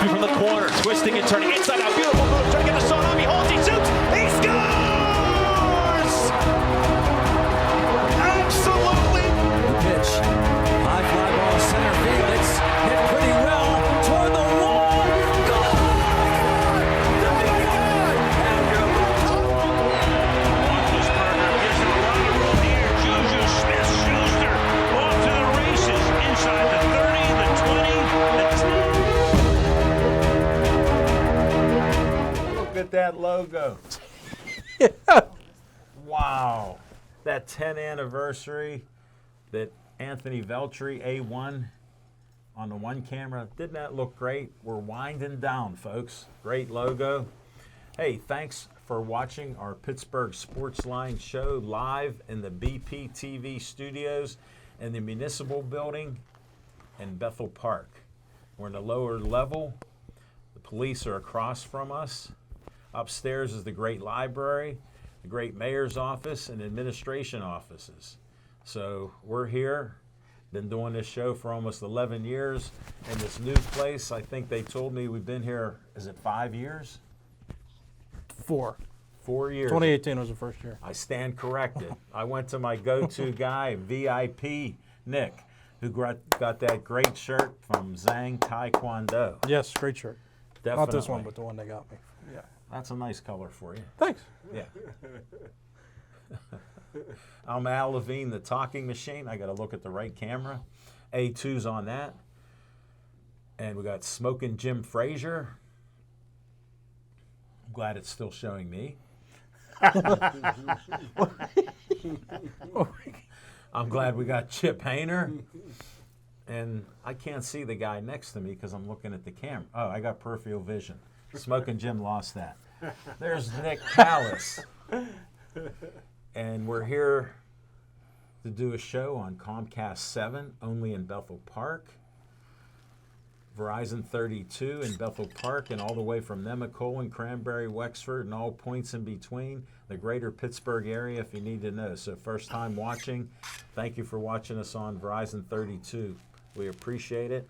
Crosby from the corner, twisting and turning inside out. Beautiful move, trying to get the shot on. He holds, he shoots, he scores! Absolutely! Pitch. High fly ball center field. It's hit pretty well toward the wall. Goal! Roethlisberger gives him a lot of room here. Juju Smith-Schuster off to the races inside the 30, the 20, the 10. Look at that logo. Wow. That 10th anniversary that Anthony Veltri, A1, on the one camera. Didn't that look great? We're winding down, folks. Great logo. Hey, thanks for watching our Pittsburgh Sports Line show live in the BP TV studios in the Municipal Building in Bethel Park. We're in the lower level. The police are across from us. Upstairs is the great library, the great mayor's office, and administration offices. So we're here, been doing this show for almost 11 years in this new place. I think they told me we've been here, is it 5 years? 4. 4 years. 2018 was the first year. I stand corrected. I went to my go-to guy, VIP Nick, who got that great shirt from Zhang Taekwondo. Yes, great shirt. Definitely. Not this one, but the one they got me. Yeah. That's a nice color for you. Thanks. Yeah. I'm Al Levine, the talking machine. I got to look at the right camera. A2's on that. And we got Smoking Jim Frazier. I'm glad it's still showing me. I'm glad we got Chip Hayner. And I can't see the guy next to me because I'm looking at the camera. Oh, I got peripheral vision. Smoking Jim lost that. There's Nick Callis. And we're here to do a show on Comcast 7, only in Bethel Park. Verizon 32 in Bethel Park, and all the way from Nemacolin, Cranberry, Wexford, and all points in between, the greater Pittsburgh area if you need to know. So first time watching, thank you for watching us on Verizon 32. We appreciate it.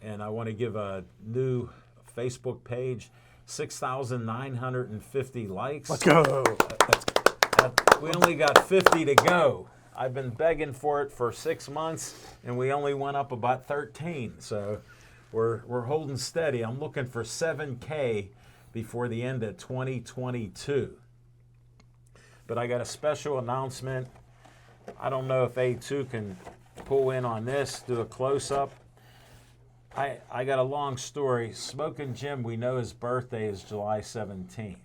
And I want to give a new Facebook page, 6,950 likes. Let's go. We only got 50 to go. I've been begging for it for 6 months, and we only went up about 13. So we're holding steady. I'm looking for 7K before the end of 2022. But I got a special announcement. I don't know if A2 can pull in on this, do a close-up. I got a long story. Smoking Jim, we know his birthday is July 17th.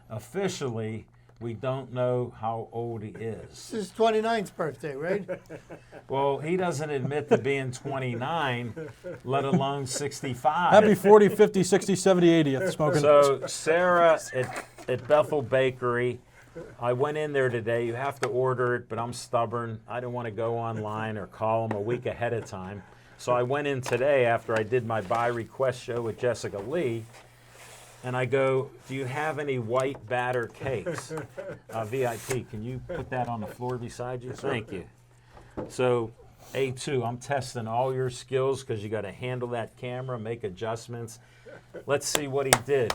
Officially, we don't know how old he is. It's his 29th birthday, right? Well, he doesn't admit to being 29, let alone 65. Happy 40, 50, 60, 70, 80th smoking. So Sarah at Bethel Bakery, I went in there today. You have to order it, but I'm stubborn. I didn't want to go online or call them a week ahead of time. So I went in today after I did my buy request show with Jessica Lee, and I go, do you have any white batter cakes? VIP, can you put that on the floor beside you? Thank you. So A2, I'm testing all your skills because you got to handle that camera, make adjustments. Let's see what he did.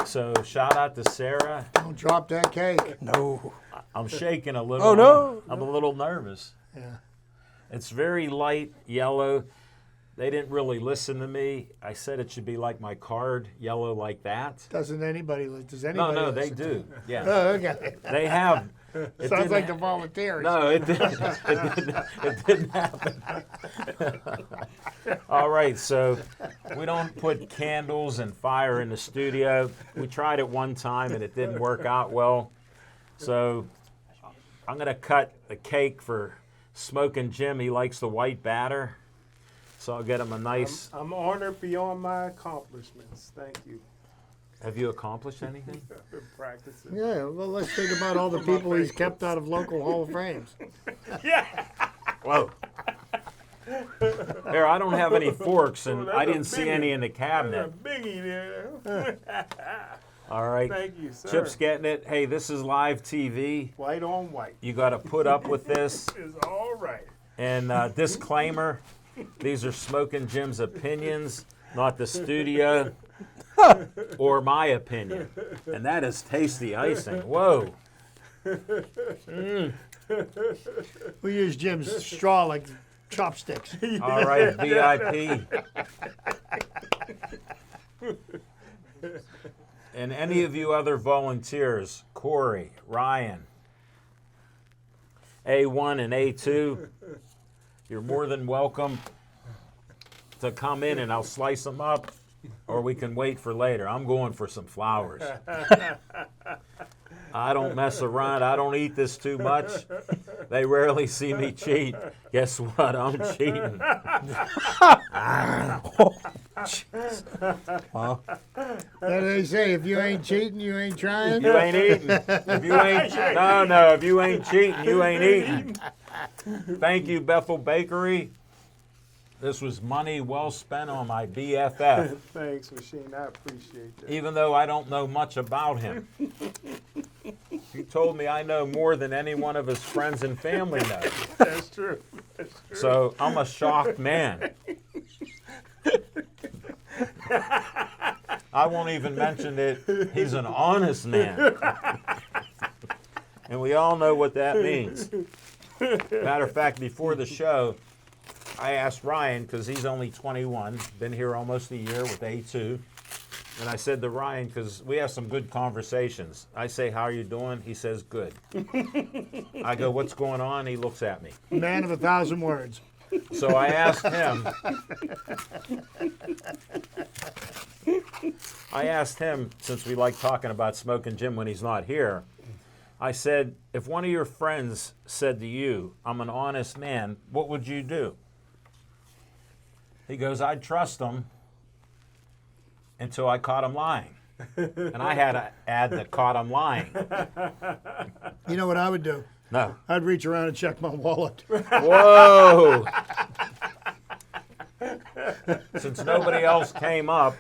So shout out to Sarah. Don't drop that cake. No. I'm shaking a little. Oh, no. I'm a little nervous. Yeah. It's very light yellow. They didn't really listen to me. I said it should be like my card, yellow like that. Does anybody No, they listen to do. it? Yeah. Oh, okay. They have. It Sounds didn't like the ha- volunteers. No, it didn't. It didn't happen. All right, so we don't put candles and fire in the studio. We tried it one time and it didn't work out well. So I'm going to cut the cake for Smoking Jim. He likes the white batter. So I'll get him a nice. I'm honored beyond my accomplishments. Thank you. Have you accomplished anything? I've been practicing. Yeah, well, let's think about all the people he's kept out of local Hall of Fames. Whoa. Here, I don't have any forks, and I didn't see any in the cabinet. Biggie there. All right. Thank you, sir. Chip's getting it. Hey, this is live TV. White on white You got to put up with this. is all right. And disclaimer, These are Smoking Jim's opinions, not the studio or my opinion. And that is tasty icing. Whoa. We use Jim's straw like chopsticks. All right, VIP. And any of you other volunteers, Corey, Ryan, A1 and A2, you're more than welcome to come in and I'll slice them up, or we can wait for later. I'm going for some flowers. I don't mess around. I don't eat this too much. They rarely see me cheat. Guess what? I'm cheating. Wow. What do they say? If you ain't cheating, you ain't trying. You ain't eating. If you ain't, no. If you ain't cheating, you ain't eating. Thank you, Bethel Bakery. This was money well spent on my BFF, Thanks, Machine. I appreciate that. even though I don't know much about him. He told me I know more than any one of his friends and family knows. That's true. That's true. So I'm a shocked man. I won't even mention that he's an honest man. And we all know what that means. Matter of fact, before the show, I asked Ryan, because he's only 21, been here almost a year with A2. And I said to Ryan, because we have some good conversations. I say, how are you doing? He says, good. I go, what's going on? He looks at me. Man of 1,000 words. So I asked him, since we like talking about Smoking Jim when he's not here, I said, if one of your friends said to you, I'm an honest man, what would you do? He goes, I'd trust him until I caught him lying. And I had to add the caught him lying. You know what I would do? No. I'd reach around and check my wallet. Whoa! Since nobody else came up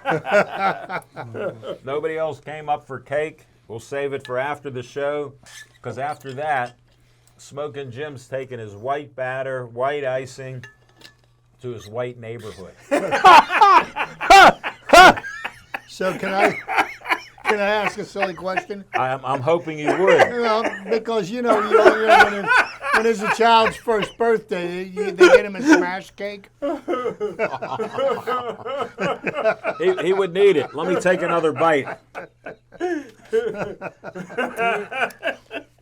for cake, we'll save it for after the show, because after that, Smoking Jim's taking his white batter, white icing, to his white neighborhood. So can I ask a silly question? I'm hoping you would. Well, because you know when it's a child's first birthday, they get him a smash cake. He would need it. Let me take another bite.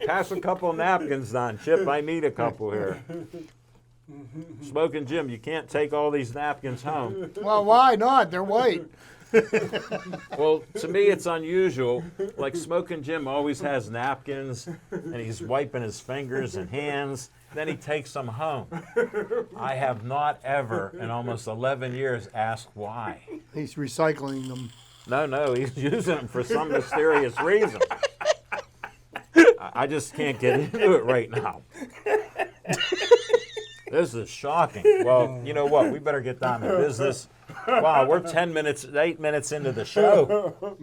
Pass a couple napkins on, Chip. I need a couple here. Smoking Jim, you can't take all these napkins home. Well, why not? They're white. Well, to me, it's unusual. Like Smoking Jim always has napkins, and he's wiping his fingers and hands. Then he takes them home. I have not ever, in almost 11 years, asked why. He's recycling them. No, he's using them for some mysterious reason. I just can't get into it right now. This is shocking. Well, you know what? We better get down to business. Wow, we're 8 minutes into the show.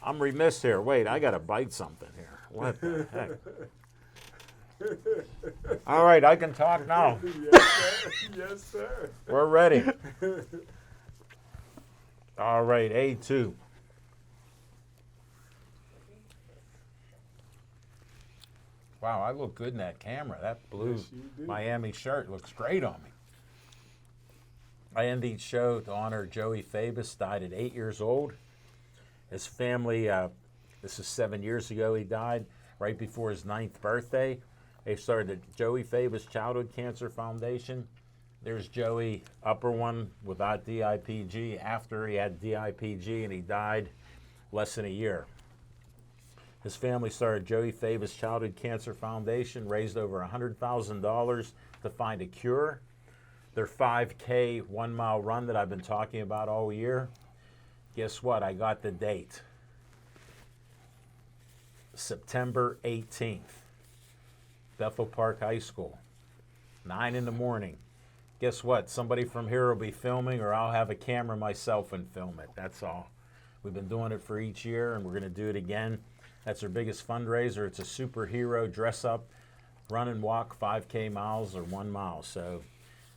I'm remiss here. Wait, I got to bite something here. What the heck? All right, I can talk now. Yes, sir. Yes, sir. We're ready. All right, A2. Wow, I look good in that camera. That blue Yes, you do. Miami shirt looks great on me. I end each show to honor Joey Fabus, died at 8 years old. His family, this is 7 years ago he died, right before his 9th birthday. They started the Joey Fabus Childhood Cancer Foundation. There's Joey, upper one without DIPG, after he had DIPG and he died less than a year. His family started Joey Fabus Childhood Cancer Foundation, raised over $100,000 to find a cure. Their 5K 1 mile run that I've been talking about all year. Guess what? I got the date. September 18th. Bethel Park High School. 9 in the morning. Guess what? Somebody from here will be filming, or I'll have a camera myself and film it. That's all. We've been doing it for each year, and we're going to do it again. That's our biggest fundraiser. It's a superhero dress-up, run and walk 5K miles or 1 mile. So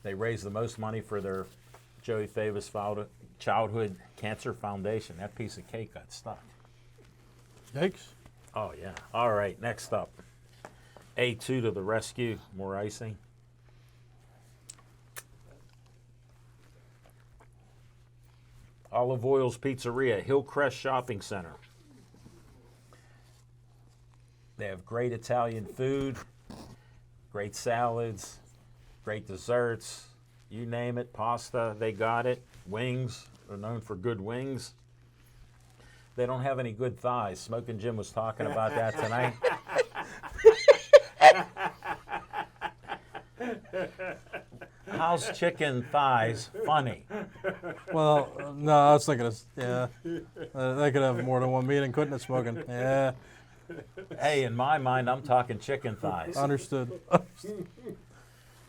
They raise the most money for their Joey Favis Childhood Cancer Foundation. That piece of cake got stuck. Yikes. Oh, yeah. All right, next up. A2 to the rescue. More icing. Olive Oil's Pizzeria, Hillcrest Shopping Center. They have great Italian food, great salads, great desserts, you name it, pasta, they got it. Wings, they're known for good wings. They don't have any good thighs. Smoking Jim was talking about that tonight. How's chicken thighs funny? Well, no, I was thinking, they could have more than one meeting, couldn't it, Smoking? Yeah, Hey, in my mind, I'm talking chicken thighs. understood.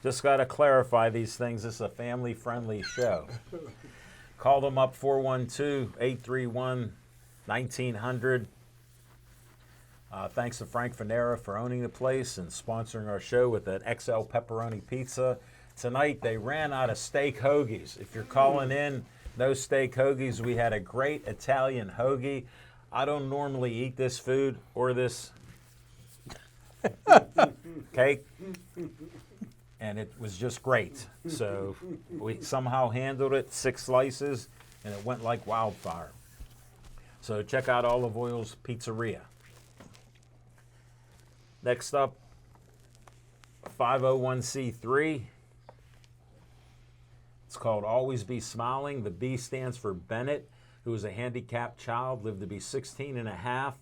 Just got to clarify these things. This is a family-friendly show. Call them up, 412-831-1900. Thanks to Frank Fanera for owning the place and sponsoring our show with an XL pepperoni pizza. Tonight, they ran out of steak hoagies. If you're calling in, no steak hoagies. We had a great Italian hoagie. I don't normally eat this food or this cake, and it was just great. So we somehow handled it, 6 slices, and it went like wildfire. So check out Olive Oil's Pizzeria. Next up, 501c3. It's called Always Be Smiling. The B stands for Bennett, who was a handicapped child, lived to be 16 and a half,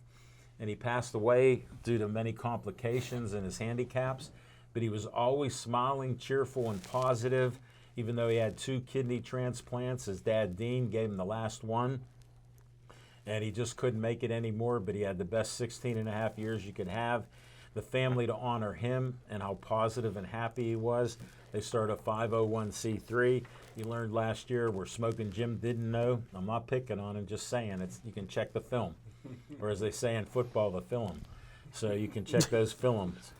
and he passed away due to many complications in his handicaps. But he was always smiling, cheerful, and positive, even though he had 2 kidney transplants. His dad, Dean, gave him the last one, and he just couldn't make it anymore, but he had the best 16 and a half years you could have. The family, to honor him and how positive and happy he was, they started a 501c3. He learned last year where Smoking Jim didn't know. I'm not picking on him, just saying. You can check the film. Or as they say in football, the film. So you can check those films.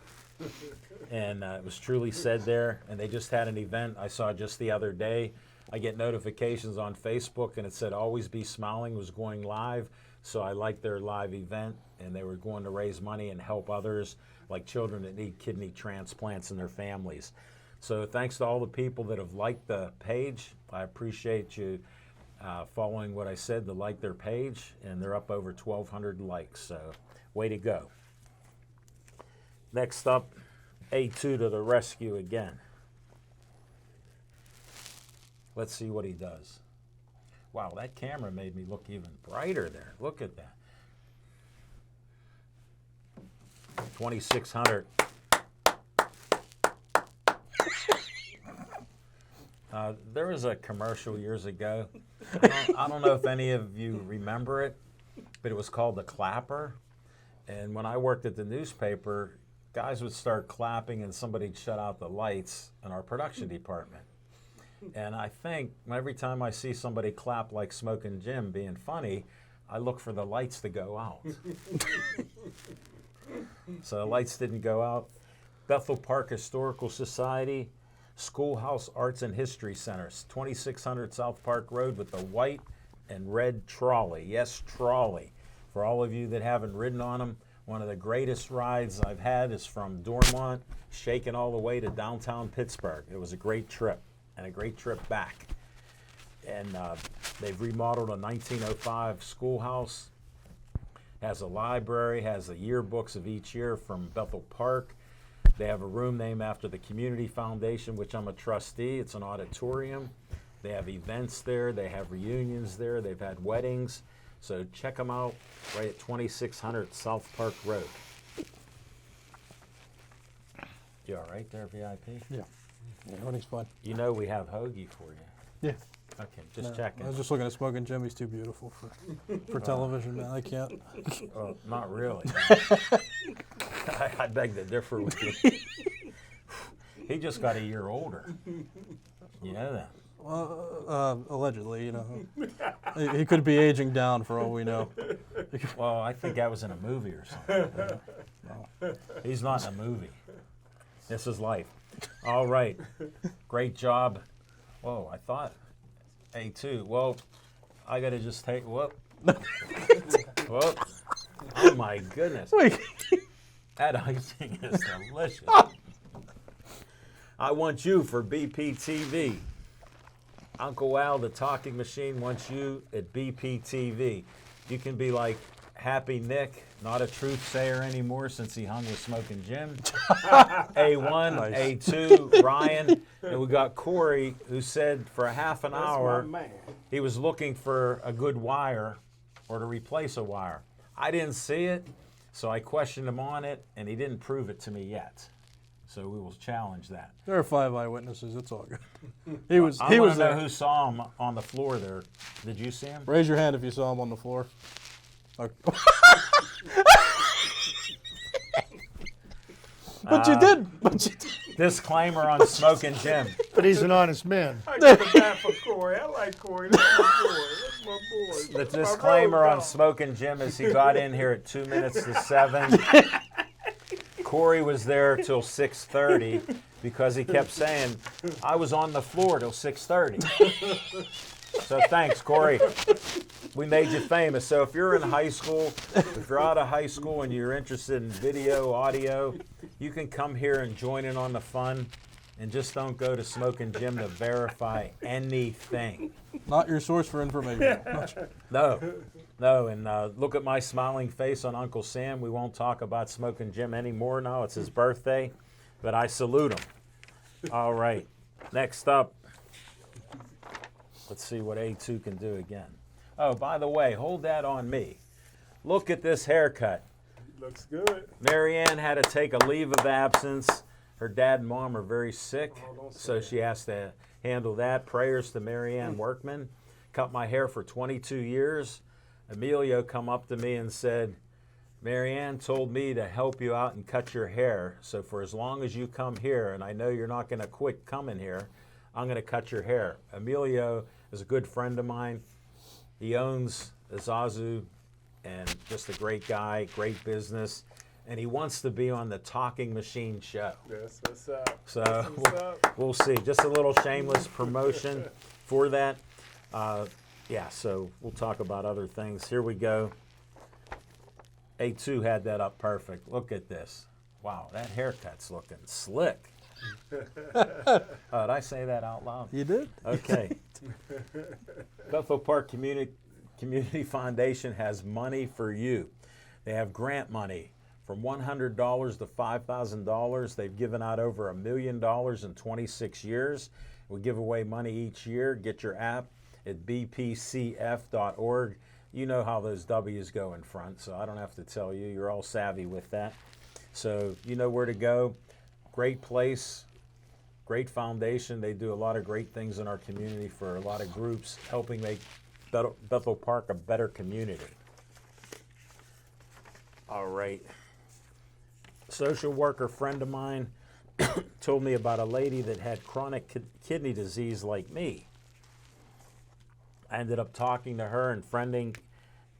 And it was truly said there. And they just had an event I saw just the other day. I get notifications on Facebook, and it said Always Be Smiling was going live. So I liked their live event, and they were going to raise money and help others, like children that need kidney transplants and their families. So thanks to all the people that have liked the page. I appreciate you following what I said to like their page, and they're up over 1,200 likes, so way to go. Next up, A2 to the rescue again. Let's see what he does. Wow, that camera made me look even brighter there. Look at that. 2,600. There was a commercial years ago. I don't know if any of you remember it, but it was called The Clapper. And when I worked at the newspaper, guys would start clapping and somebody'd shut out the lights in our production department. And I think every time I see somebody clap like Smoking Jim being funny, I look for the lights to go out. So the lights didn't go out. Bethel Park Historical Society, Schoolhouse Arts and History Center, 2600 South Park Road with the white and red trolley. Yes, trolley. For all of you that haven't ridden on them, one of the greatest rides I've had is from Dormont, shaking all the way to downtown Pittsburgh. It was a great trip, and a great trip back. And they've remodeled a 1905 schoolhouse, has a library, has the yearbooks of each year from Bethel Park. They have a room named after the Community Foundation, which I'm a trustee. It's an auditorium. They have events there. They have reunions there. They've had weddings. So check them out right at 2600 South Park Road. You all right there, VIP? Yeah, everything's fine. You know we have hoagie for you. Yeah. Okay, just No, checking. I was just looking at Smoking Jim. He's too beautiful for television, man. I can't. Oh, not really. I beg to differ with you. He just got a year older. You know that. Allegedly, you know. He could be aging down for all we know. Well, I think that was in a movie or something. He's not in a movie. This is life. All right. Great job. Whoa, I thought A2. Well, I got to just take, whoop. Whoop. Oh, my goodness. Wait. That icing is delicious. I want you for BPTV. Uncle Al, the talking machine, wants you at BPTV. You can be like Happy Nick, not a truth sayer anymore since he hung with Smoking Jim. A1, Nice. A2, Ryan, and we got Corey, who said for a half an hour That's my man. he was looking for a good wire or to replace a wire. I didn't see it, so I questioned him on it, and he didn't prove it to me yet. So we will challenge that. There are 5 eyewitnesses. It's all good. He was I he want was to know there. who saw him on the floor there. Did you see him? Raise your hand if you saw him on the floor. Okay. But you did. But you did. Disclaimer on Smoking Jim. But he's an honest man. I give it back for Corey. I like Corey. That's my boy. That's my boy. The That's my disclaimer road on dog. Smoking Jim is he got in here at 2 minutes to 7. Corey was there till 6:30 because he kept saying, I was on the floor till 6:30. So thanks, Corey. We made you famous. So if you're in high school, if you're out of high school and you're interested in video, audio, you can come here and join in on the fun. And just don't go to Smoking Jim to verify anything. Not your source for information. No, and look at my smiling face on Uncle Sam. We won't talk about Smoking Jim anymore. No, it's his birthday, but I salute him. All right, next up, let's see what A2 can do again. Oh, by the way, hold that on me. Look at this haircut. Looks good. Marianne had to take a leave of absence. Her dad and mom are very sick, so she has to handle that. Prayers to Marianne Workman. Cut my hair for 22 years. Emilio come up to me and said, Marianne told me to help you out and cut your hair, so for as long as you come here, and I know you're not going to quit coming here, I'm going to cut your hair. Emilio is a good friend of mine. He owns Zazu, and just a great guy, great business. And he wants to be on the Talking Machine show. That's what's up. So That's what's up. we'll see. Just a little shameless promotion for that. Yeah, so we'll talk about other things. Here we go. A2 had that up perfect. Look at this. Wow, that haircut's looking slick. Did I say that out loud? You did? Okay. Bethel Park Community Foundation has money for you. They have grant money from $100 to $5,000. They've given out over $1 million in 26 years. We give away money each year. Get your app at bpcf.org. You know how those W's go in front, so I don't have to tell you. You're all savvy with that. So you know where to go. Great place, great foundation. They do a lot of great things in our community for a lot of groups, helping make Bethel Park a better community. All right. Social worker friend of mine told me about a lady that had chronic kidney disease like me. I ended up talking to her and friending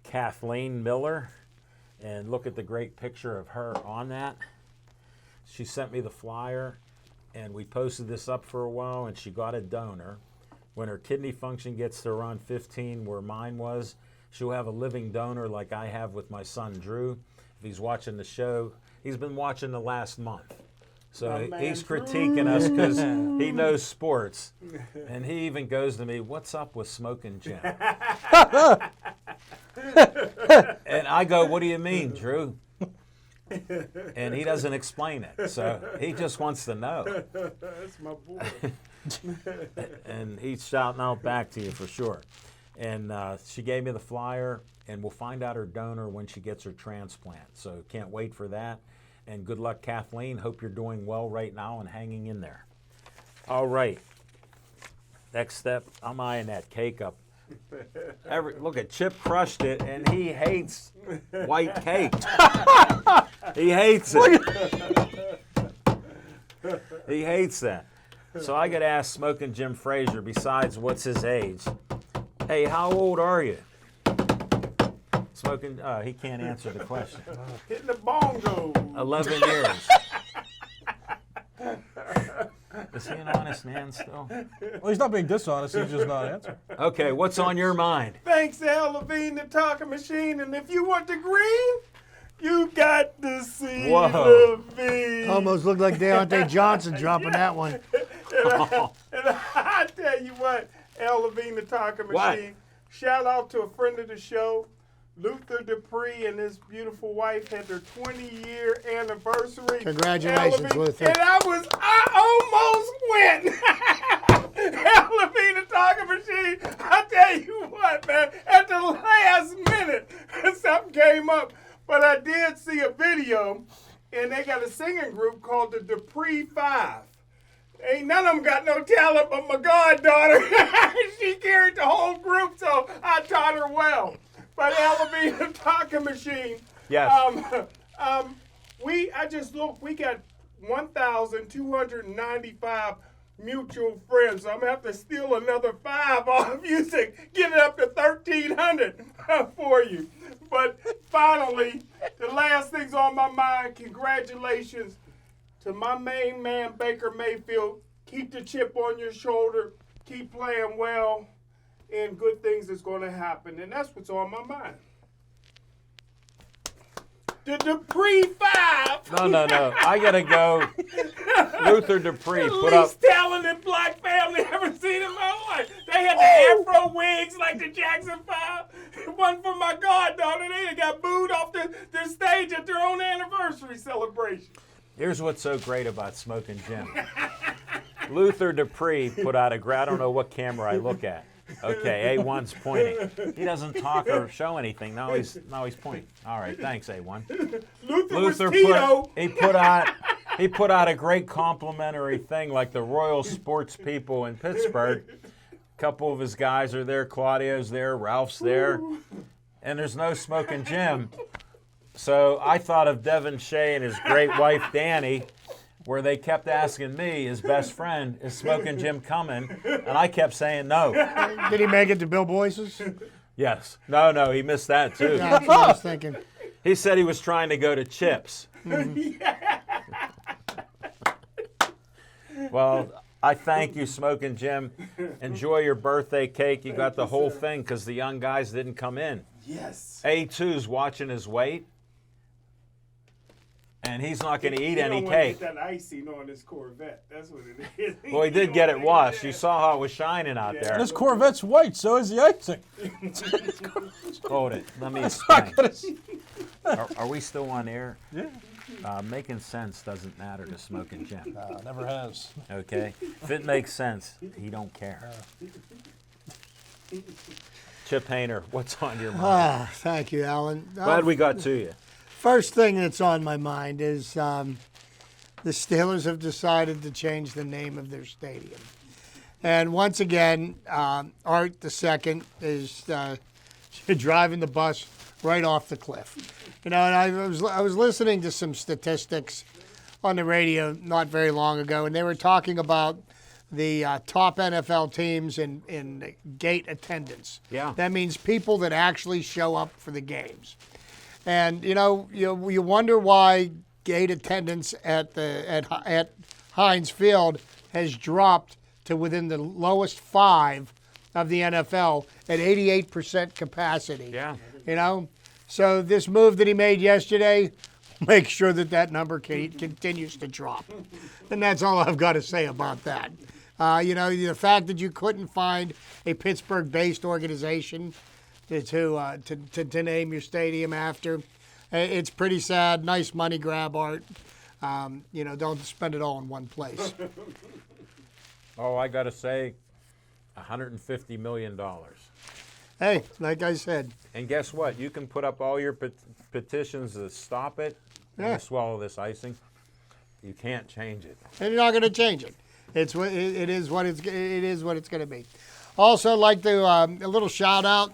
Kathleen Miller, and look at the great picture of her on that. She sent me the flyer, and we posted this up for a while, and she got a donor. When her kidney function gets to around 15, where mine was, she'll have a living donor like I have with my son Drew. If he's watching the show, he's been watching the last month. So My man he's Drew. critiquing us because he knows sports. And he even goes to me, what's up with Smoking Jim? And I go, what do you mean, Drew? And he doesn't explain it. So he just wants to know. That's my boy. And he's shouting out back to you for sure. And she gave me the flyer, and we'll find out her donor when she gets her transplant. So can't wait for that. And good luck, Kathleen. Hope you're doing well right now and hanging in there. All right. Next step, I'm eyeing that cake up. Look at Chip crushed it, and he hates white cake. He hates it. He hates that. So I got to ask Smoking Jim Frazier, besides what's his age, hey, how old are you? Smoking, he can't answer the question. Hitting the bongo. 11 years. Is he an honest man still? Well, he's not being dishonest. He's just not answering. Okay, what's on your mind? Thanks, Al Levine, the talking machine. And if you want the green, you got to see Whoa. Levine. Almost looked like Deontay Johnson dropping that one. And I tell you what, Al Levine, the talking What? machine. Shout out to a friend of the show, Luther Dupree, and his beautiful wife had their 20-year anniversary. Congratulations, Al Levine, Luther. And I almost went. Al Levine, the talking machine. I tell you what, man, at the last minute, something came up. But I did see a video, and they got a singing group called the Dupree Five. Ain't none of them got no talent but my goddaughter. She carried the whole group, so I taught her well. But Al Levine, the talking machine. Yes. I just looked, we got 1,295 mutual friends. So I'm gonna have to steal another 5 off you to get it up to 1,300 for you. But finally, the last thing's on my mind. Congratulations to my main man, Baker Mayfield. Keep the chip on your shoulder. Keep playing well. And good things is going to happen. And that's what's on my mind. The Dupree Five. No. I got to go. Luther Dupree The put up. least talented black family I've ever seen in my life. They had the afro wigs like the Jackson 5. One for my goddaughter. They got booed off the stage at their own anniversary celebration. Here's what's so great about Smoking Jim. Luther Dupree put out I don't know what camera I look at. Okay, A1's pointing. He doesn't talk or show anything. Now he's pointing. All right, thanks, A1. Luther was Luther Tito. he put out a great complimentary thing like the Royal Sports people in Pittsburgh. A couple of his guys are there. Claudio's there. Ralph's there. And there's no Smoking Jim. So I thought of Devin Shea and his great wife, Danny, where they kept asking me, his best friend, is Smoking Jim coming? And I kept saying no. Did he make it to Bill Boyce's? Yes. No, he missed that too. Yeah, that's what I was thinking. He said he was trying to go to Chips. Well, I thank you, Smoking Jim. Enjoy your birthday cake. You got the whole thing because the young guys didn't come in. Yes. A2's watching his weight, and he's not going to eat any Get cake. that icing on this Corvette. That's what it is. Well, he did get it washed. You saw how it was shining out there. This Corvette's white, so is the icing. Hold it. Let me I'm explain. not gonna see- Are we still on air? Yeah. Making sense doesn't matter to Smoking Jim. Never has. Okay? If it makes sense, he don't care. Chip Hayner, what's on your mind? Thank you, Alan. Glad we got to you. First thing that's on my mind is the Steelers have decided to change the name of their stadium. And once again, Art II is driving the bus right off the cliff. You know, and I was listening to some statistics on the radio not very long ago, and they were talking about the top NFL teams in gate attendance. Yeah. That means people that actually show up for the games. And you wonder why gate attendance at Heinz Field has dropped to within the lowest 5 of the NFL at 88% capacity. Yeah. You know, so this move that he made yesterday, make sure that number continues to drop. And that's all I've got to say about that. The fact that you couldn't find a Pittsburgh-based organization to name your stadium after, it's pretty sad. Nice money grab, Art. Don't spend it all in one place. Oh, I got to say, $150 million. Hey, like I said, And guess what? You can put up all your petitions to stop it. Yeah. You swallow this icing. You can't change it. and you're not going to change it. It is what it's going to be. Also, like to a little shout out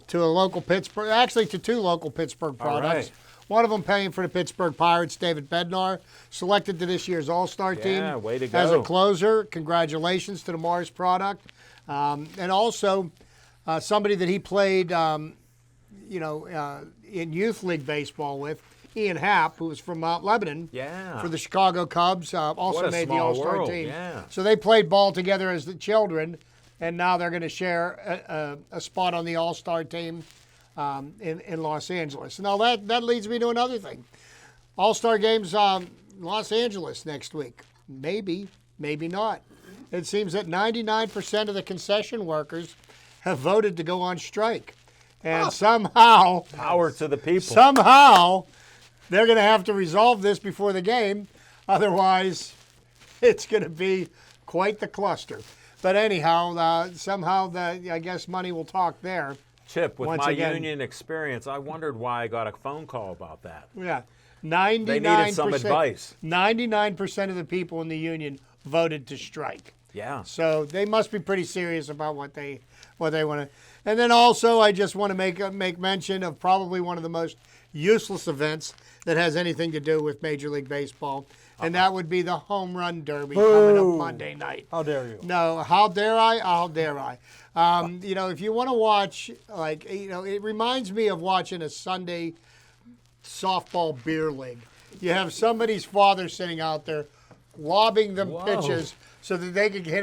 to a local Pittsburgh, actually to 2 local Pittsburgh products. right. One of them paying for the Pittsburgh Pirates, David Bednar, selected to this year's All-Star team Yeah, way to as a go. closer. Congratulations to the Mars product, and also somebody that he played, in youth league baseball with. Ian Happ, who was from Mount Lebanon, Yeah. for the Chicago Cubs, also What a made the small All-Star world, team. yeah. So they played ball together as the children, and now they're going to share a spot on the All-Star team in Los Angeles. Now that leads me to another thing. All-Star games, Los Angeles next week. Maybe, maybe not. It seems that 99% of the concession workers have voted to go on strike. And somehow Power to the people. somehow they're going to have to resolve this before the game. Otherwise, it's going to be quite the cluster. But anyhow, somehow I guess money will talk there. Chip, with Once my again- union experience, I wondered why I got a phone call about that. Yeah, 99%. They needed some advice. 99% of the people in the union voted to strike. Yeah. So they must be pretty serious about what they want to. And then also, I just want to make mention of probably one of the most useless events that has anything to do with Major League Baseball, and that would be the Home Run Derby coming up Monday night. How dare you? No, how dare I? How dare I? If you want to watch, it reminds me of watching a Sunday softball beer league. You have somebody's father sitting out there lobbing them pitches so that they can hit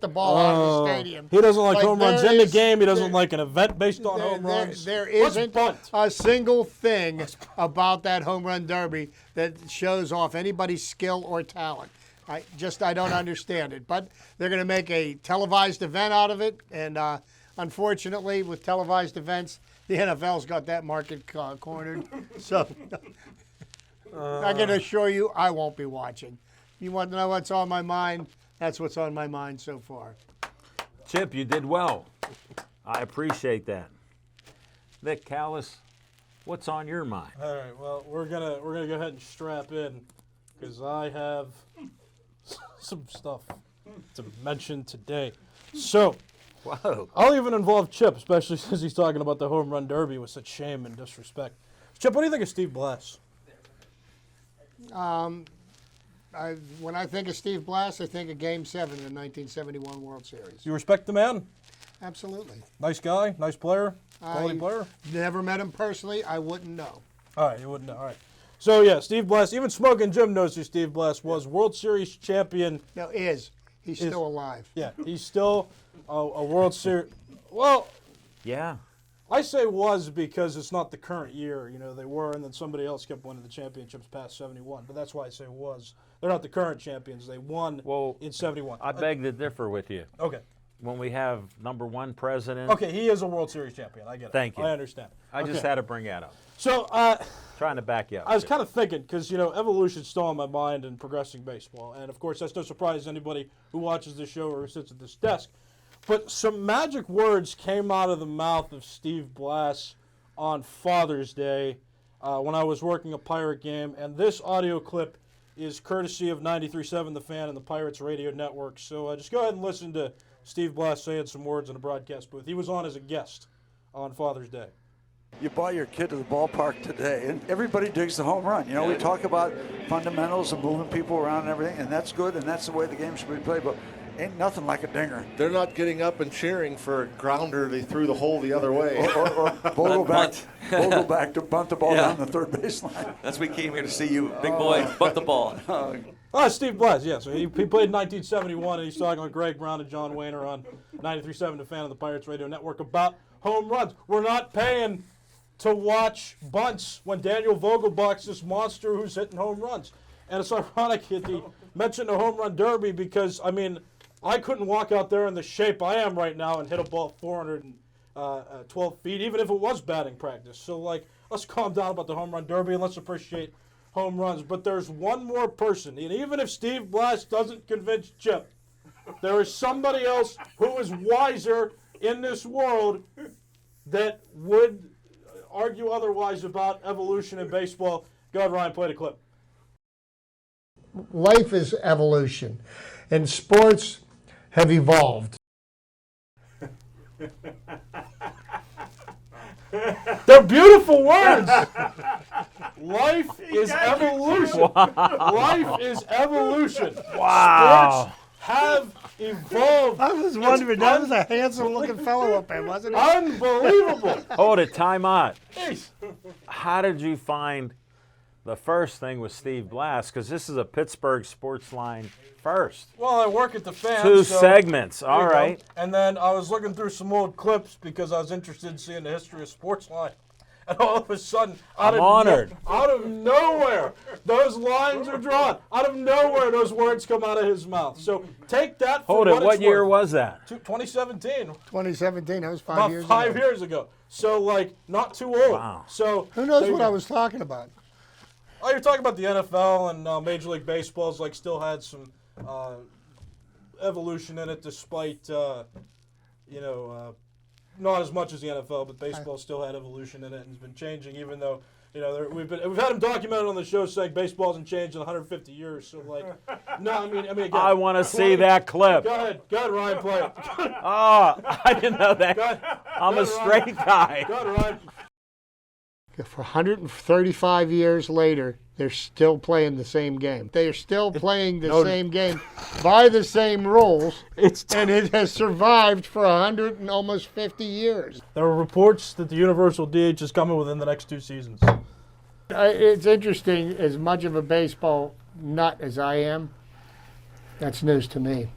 the ball out of the stadium. He doesn't like home runs in the there game. He is- doesn't like an event based on home runs. There Let's isn't bunt. a single thing about that home run derby that shows off anybody's skill or talent. I don't understand it. But they're going to make a televised event out of it, and unfortunately, with televised events, the NFL's got that market cornered. So I can assure you, I won't be watching. You want to know what's on my mind? That's what's on my mind so far. Chip, you did well. I appreciate that. Vic Callis, what's on your mind? All right. Well, we're gonna go ahead and strap in because I have some stuff to mention today. So Whoa. I'll even involve Chip, especially since he's talking about the home run derby with such shame and disrespect. Chip, what do you think of Steve Blass? When I think of Steve Blass, I think of Game 7 in the 1971 World Series. You respect the man? Absolutely. Nice guy, nice player, quality player. Never met him personally. I wouldn't know. All right, you wouldn't know. All right. So, yeah, Steve Blass, even Smoking Jim knows who Steve Blass was. World Series champion. No, He's still alive. Yeah, he's still a World Series. Well, Yeah. I say was because it's not the current year. You know, they were, and then somebody else kept winning the championships past 71. But that's why I say was. They're not the current champions. They won in 71. I beg to differ with you. Okay. When we have number one president, Okay, he is a World Series champion. I get it. Thank you. I understand. I just Okay. had to bring that up. So, Trying to back you up. I was Chip. kind of thinking, because, evolution's still on my mind in progressing baseball. And, of course, that's no surprise to anybody who watches this show or who sits at this desk. But some magic words came out of the mouth of Steve Blass on Father's Day when I was working a Pirate game. And this audio clip is courtesy of 93.7 The Fan and the Pirates Radio Network. So just go ahead and listen to Steve Blass saying some words in a broadcast booth. He was on as a guest on Father's Day. You brought your kid to the ballpark today, and everybody digs the home run. We talk about fundamentals and moving people around and everything, and that's good, and that's the way the game should be played, but ain't nothing like a dinger. They're not getting up and cheering for a grounder they threw the hole the other way. Or Bogle back to bunt the ball down the third baseline. That's we came here to see you, big boy, butt the ball. Steve Blass, yeah. So he played in 1971, and he's talking with Greg Brown and John Wayner on 93.7 The Fan of the Pirates Radio Network about home runs. We're not paying to watch bunts when Daniel Vogelbach's this monster who's hitting home runs. And it's ironic that he mentioned the home run derby because, I couldn't walk out there in the shape I am right now and hit a ball 412 feet, even if it was batting practice. So, let's calm down about the home run derby and let's appreciate home runs. But there's one more person, and even if Steve Blass doesn't convince Chip, there is somebody else who is wiser in this world that would argue otherwise about evolution in baseball. Go ahead, Ryan, play the clip. Life is evolution, and sports have evolved. They're beautiful words. Life is evolution. Life is evolution. Wow. Sports have evolved. I was wondering, that was a handsome-looking fellow up there, wasn't it? Unbelievable. Hold it, time out. Jeez. How did you find The first thing was Steve Blass, because this is a Pittsburgh sports line first. Well, I work at the Fan. Two so segments. there you All go. right. And then I was looking through some old clips because I was interested in seeing the history of Sportsline. And all of a sudden, out of nowhere, those lines are drawn. Out of nowhere, those words come out of his mouth. So take that for Hold it. what What it's year worth. was that? 2017. 2017. That was About 5 ago. years ago. So, like, not too old. Wow. So Who knows there you what go. I was talking about? Oh, you're talking about the NFL and Major League Baseball's like still had some evolution in it, despite not as much as the NFL, but baseball still had evolution in it and has been changing. Even though we've had them documented on the show saying baseball hasn't changed in 150 years. So like, no, I mean, again, I want to see that clip. Go ahead, Ryan, play it. Oh, I didn't know that. Go ahead, I'm a straight guy. Go ahead, Ryan. For 135 years later, they're still playing the same game. They are still playing the same game by the same rules, and it has survived for 150 years. There are reports that the universal DH is coming within the next 2 seasons. It's interesting, as much of a baseball nut as I am, that's news to me.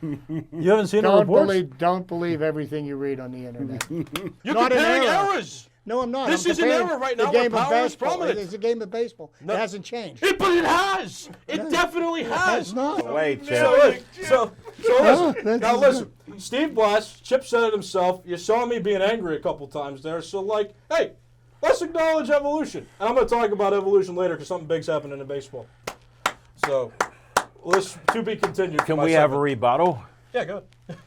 You haven't seen the reports? Don't believe everything you read on the internet. You're Not an comparing error. errors. No, I'm not. This I'm is an comparing era right the now game where of power is baseball. prominent. It's a game of baseball. No. It hasn't changed. But it has. It definitely has. It's not. Wait, Chip. So listen. Now that's- listen. Steve Blass, Chip said it himself. You saw me being angry a couple times there. So like, hey, let's acknowledge evolution. And I'm going to talk about evolution later because something big's happening in baseball. So, let's to be continued. Can My we have a segment. rebuttal? Yeah, go ahead.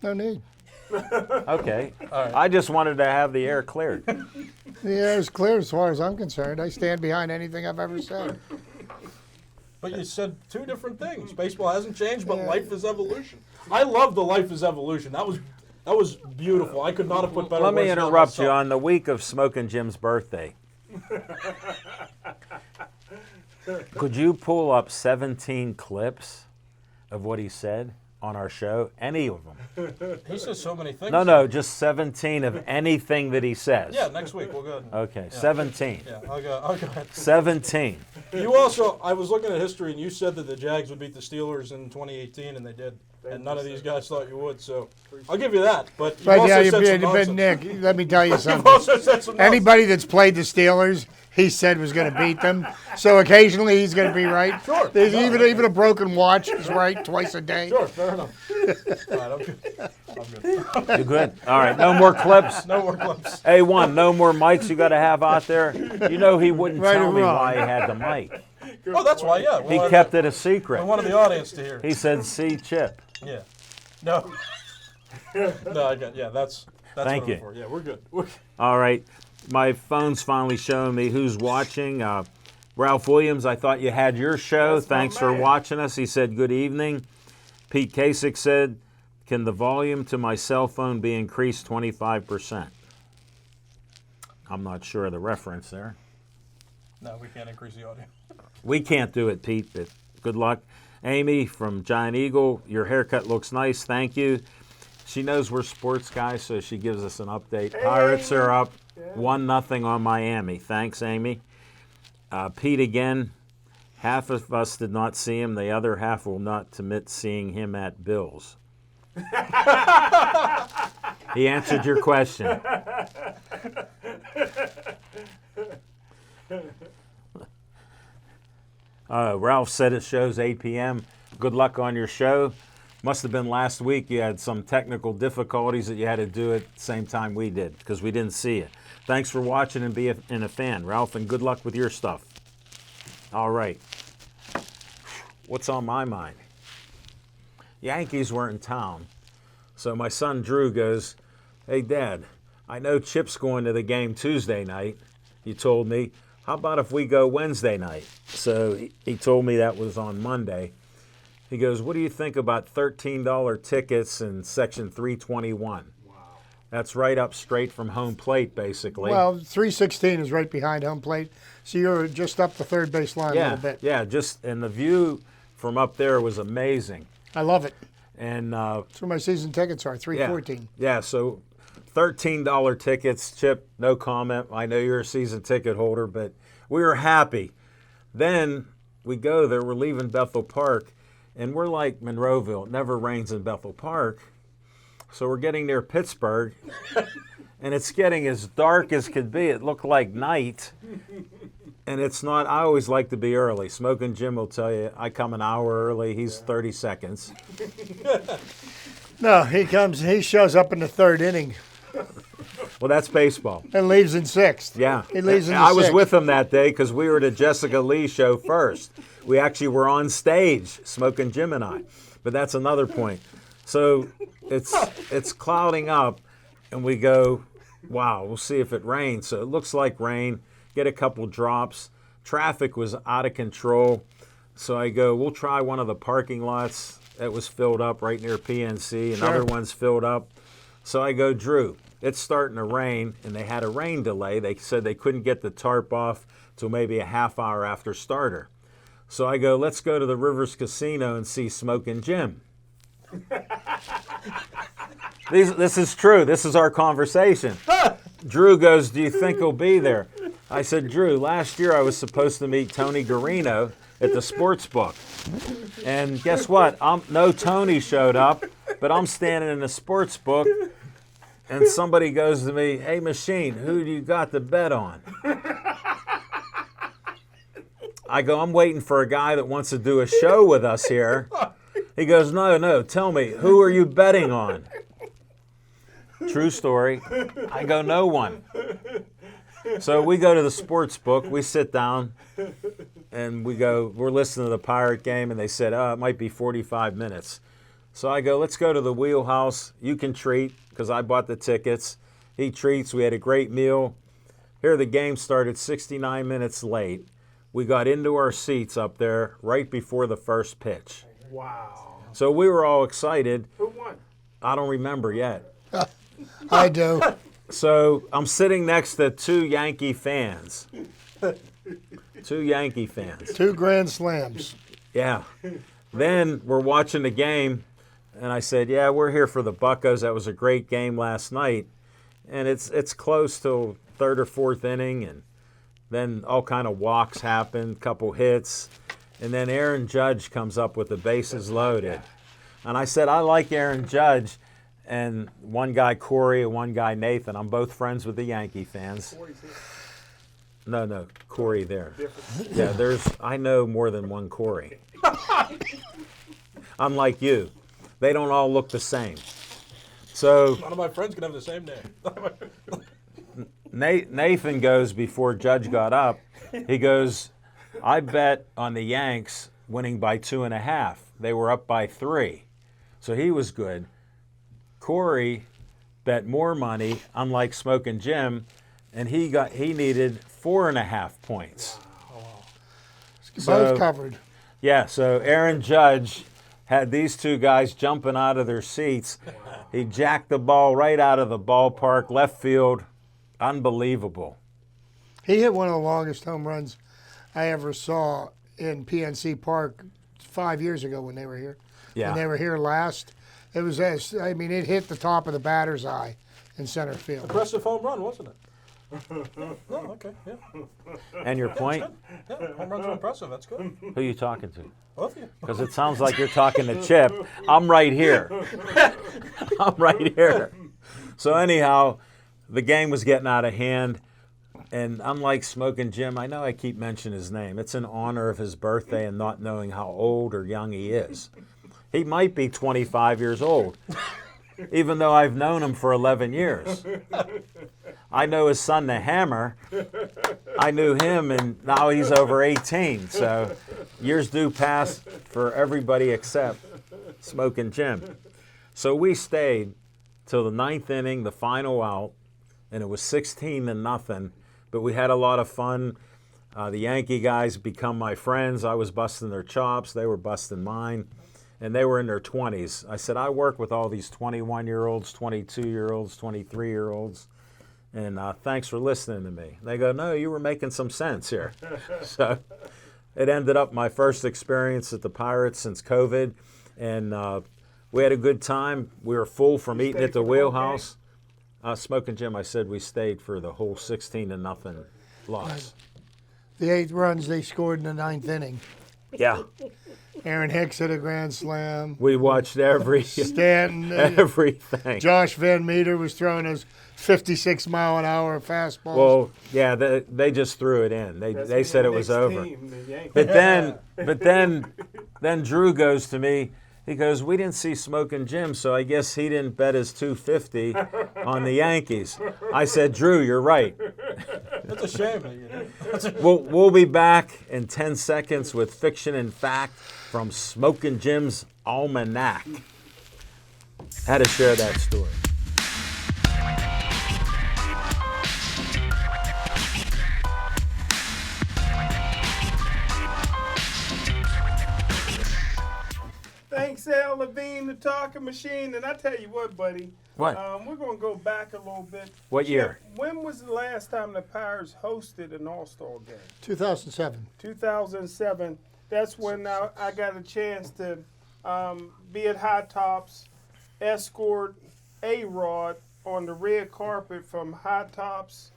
No need. Okay. I just wanted to have the air cleared. The air is clear as far as I'm concerned. I stand behind anything I've ever said. But you said 2 different things. Baseball hasn't changed, but life is evolution. I love the life is evolution. That was beautiful. I could not have put better Let me words down interrupt you. myself. On the week of Smoking Jim's birthday, could you pull up 17 clips of what he said on our show? Any of them? He says so many things. No, just 17 of anything that he says. Yeah, next week we'll go. Okay, 17. Yeah, I'll go ahead. 17. You also, I was looking at history, and you said that the Jags would beat the Steelers in 2018, and they did. And none of these guys thought you would, so I'll give you that. But you But also yeah, said some but nonsense. Nick, let me tell you You've something. also said some nonsense. Anybody that's played the Steelers, he said was going to beat them. So occasionally he's going to be right. Sure. There's No, even a broken watch is right twice a day. Sure, fair enough. All right, I'm good. You good? All right, no more clips. No more clips. A1, no more mics you got to have out there. You know he wouldn't Right tell or me wrong. why he had the mic. Oh, that's why, yeah. He Well, kept it a I secret. wanted the audience to hear. He said, "See, Chip." Yeah. No. No, I got. Yeah, that's Thank what you. I'm for. Yeah, we're good. All right, my phone's finally showing me who's watching. Ralph Williams, I thought you had your show. Thanks for watching us. He said, "Good evening." Pete Kasich said, "Can the volume to my cell phone be increased 25%?" I'm not sure of the reference there. No, we can't increase the audio. We can't do it, Pete, but good luck. Amy from Giant Eagle, your haircut looks nice. Thank you. She knows we're sports guys, so she gives us an update. Pirates are up 1-0 on Miami. Thanks, Amy. Pete again. Half of us did not see him. The other half will not admit seeing him at Bill's. He answered your question. Ralph said it shows 8 p.m. Good luck on your show. Must have been last week you had some technical difficulties that you had to do at the same time we did because we didn't see you. Thanks for watching and being a fan, Ralph, and good luck with your stuff. All right. What's on my mind? Yankees were in town. So my son Drew goes, "Hey, Dad, I know Chip's going to the game Tuesday night. You told me. How about if we go Wednesday night?" So he told me that was on Monday. He goes, "What do you think about $13 tickets in Section 321? Wow. That's right up straight from home plate, basically. Well, 316 is right behind home plate, so you're just up the third base line a little bit. Yeah, and the view from up there was amazing. I love it. And That's where my season tickets are, 314. Yeah, so $13 tickets, Chip, no comment. I know you're a season ticket holder, but we were happy. Then we go there, we're leaving Bethel Park, and we're like Monroeville. It never rains in Bethel Park. So we're getting near Pittsburgh, and it's getting as dark as could be. It looked like night, and it's not. I always like to be early. Smoking Jim will tell you, I come an hour early. He's 30 seconds. No, he shows up in the third inning Well, that's baseball. and leaves in sixth. Yeah. He leaves in the I was sixth. with him that day because we were at a Jessica Lee show first. We actually were on stage, Smoking Jim and I. But that's another point. So it's clouding up, and we go, wow, we'll see if it rains. So it looks like rain, get a couple drops. Traffic was out of control. So I go, we'll try one of the parking lots that was filled up right near PNC, and Sure. other ones filled up. So I go, Drew, it's starting to rain, and they had a rain delay. They said they couldn't get the tarp off till maybe a half hour after starter. So I go, let's go to the Rivers Casino and see Smoking Jim. This is true. This is our conversation. Drew goes, do you think he'll be there? I said, Drew, last year I was supposed to meet Tony Garino at the sports book. And guess what? No Tony showed up, but I'm standing in the sports book, and somebody goes to me, hey, Machine, who do you got to bet on? I go, I'm waiting for a guy that wants to do a show with us here. He goes, no, tell me, who are you betting on? True story. I go, no one. So we go to the sports book, we sit down, and we're listening to the Pirate game, and they said, it might be 45 minutes. So I go, let's go to the Wheelhouse. You can treat, because I bought the tickets. He treats. We had a great meal. Here, the game started 69 minutes late. We got into our seats up there right before the first pitch. Wow. So we were all excited. Who won? I don't remember yet. I do. So I'm sitting next to two Yankee fans. Two grand slams. Yeah. Then we're watching the game, and I said, yeah, we're here for the Buccos. That was a great game last night. And it's close to third or fourth inning, and then all kind of walks happen, couple hits. And then Aaron Judge comes up with the bases loaded. And I said, I like Aaron Judge. And one guy, Corey, and one guy, Nathan. I'm both friends with the Yankee fans. No, Corey there. Yeah, I know more than one Corey. Unlike you. They don't all look the same. So None of my friends can have the same name. Nathan goes before Judge got up. He goes, I bet on the Yanks winning by 2.5. They were up by 3. So he was good. Corey bet more money, unlike Smoking Jim, and he needed 4.5 points. Both covered. Yeah, so Aaron Judge had these two guys jumping out of their seats. He jacked the ball right out of the ballpark, left field. Unbelievable. He hit one of the longest home runs I ever saw in PNC Park 5 years ago when they were here. Yeah. When they were here last. It was, it hit the top of the batter's eye in center field. Impressive home run, wasn't it? Oh, okay, yeah. And your point? Yeah, home runs are impressive. That's good. Who are you talking to? Both of you. Because it sounds like you're talking to Chip. I'm right here. I'm right here. So anyhow, the game was getting out of hand. And unlike Smoking Jim, I know I keep mentioning his name. It's in honor of his birthday and not knowing how old or young he is. He might be 25 years old, even though I've known him for 11 years. I know his son, the Hammer. I knew him, and now he's over 18. So years do pass for everybody except Smoking Jim. So we stayed till the 9th inning, the final out, and it was 16-0. But we had a lot of fun. The Yankee guys become my friends. I was busting their chops. They were busting mine. And they were in their 20s. I said, I work with all these 21-year-olds, 22-year-olds, 23-year-olds, and thanks for listening to me. They go, no, you were making some sense here. So it ended up my first experience at the Pirates since COVID, and we had a good time. We were full from eating at the Wheelhouse. Smoking Jim, I said we stayed for the whole 16-0 loss. The 8 runs they scored in the 9th inning. Yeah. Aaron Hicks hit a grand slam. We watched Stanton. everything. Josh Van Meter was throwing his 56-mile-an-hour fastballs. Well, yeah, they just threw it in. They said it was over. But then Drew goes to me. He goes, "We didn't see Smoking Jim, so I guess he didn't bet his $250 on the Yankees." I said, "Drew, you're right." That's a shame. That you didn't. We'll be back in 10 seconds with Fiction and Fact from Smoking Jim's Almanac. Had to share that story. Thanks, Al Levine, the talking machine. And I tell you what, buddy. What? We're going to go back a little bit. What year? When was the last time the Pirates hosted an All-Star game? 2007. 2007. That's when I got a chance to be at High Tops, escort A-Rod on the red carpet from High Tops